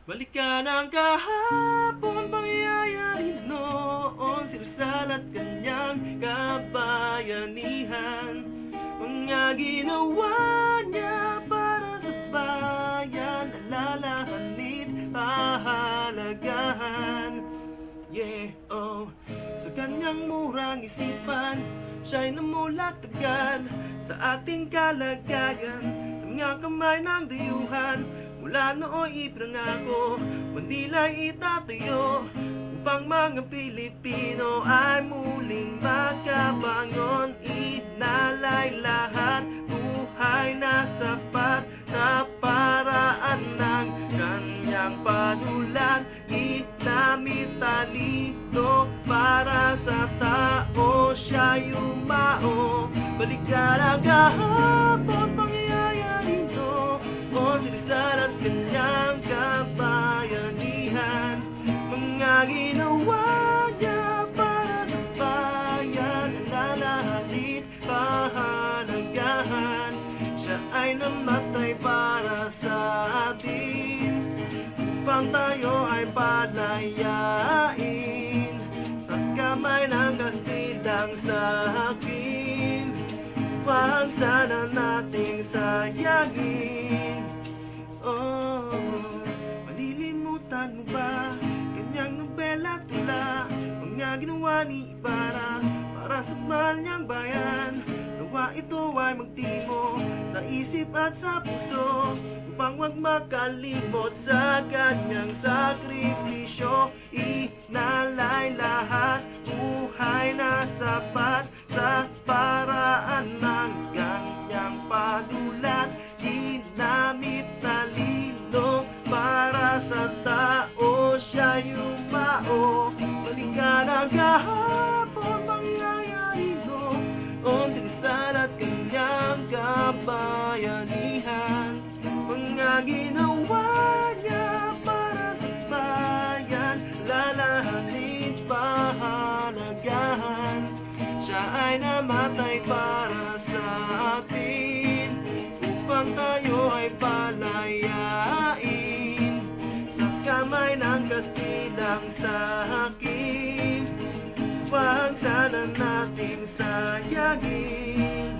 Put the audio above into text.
Balikan ang kahapon, pangyayari noon, si Rizal at kanyang kabayanihan. Mga ginawa niya para sa bayan, alalahanit, pahalagahan. Sa kanyang murang isipan, siya'y namulat agad sa ating kalagayan. Sa mga kamay ng dayuhan, mula nooy ipinangako, Manila'y itatayo, upang mga Pilipino ay muling magkabangon. Inalay lahat, buhay na sapat sa paraan ng kanyang panulat. Ginamit talino para sa tao, siya yumao. Balikan ang kahapon, pangyayari noon, si Rizal at kanyang kabayanihan. Mga ginawa niya para sa bayan, alalahanin, pahalagahan. Siya ay namatay para sa atin, upang tayo ay palayain sa kamay ng Kastilang sakin. Huwag sana nating sayangin. Malilimutan mo ba kanyang nobela tula, mga ginawa ni Ibarra para sa mahal niyang bayan? Nawa ito ay magtimo sa isip at sa puso, upang huwag makalimot sa kanyang sakripisyo. Inalay lahat, buhay na sapat sa paraan ng kanyang panulat. Ginamit talino para sa tao, siya yumao. Balikan ang kahapon, pangyayari noon, si Rizal at kanyang kabayanihan. Mga ginawa niya para sa bayan, lalahanin, pahalagahan. Siya ay namatay para sa atin, upang tayo ay palayain sa kamay ng Kastilang sakin. Huwag sana nating sayangin.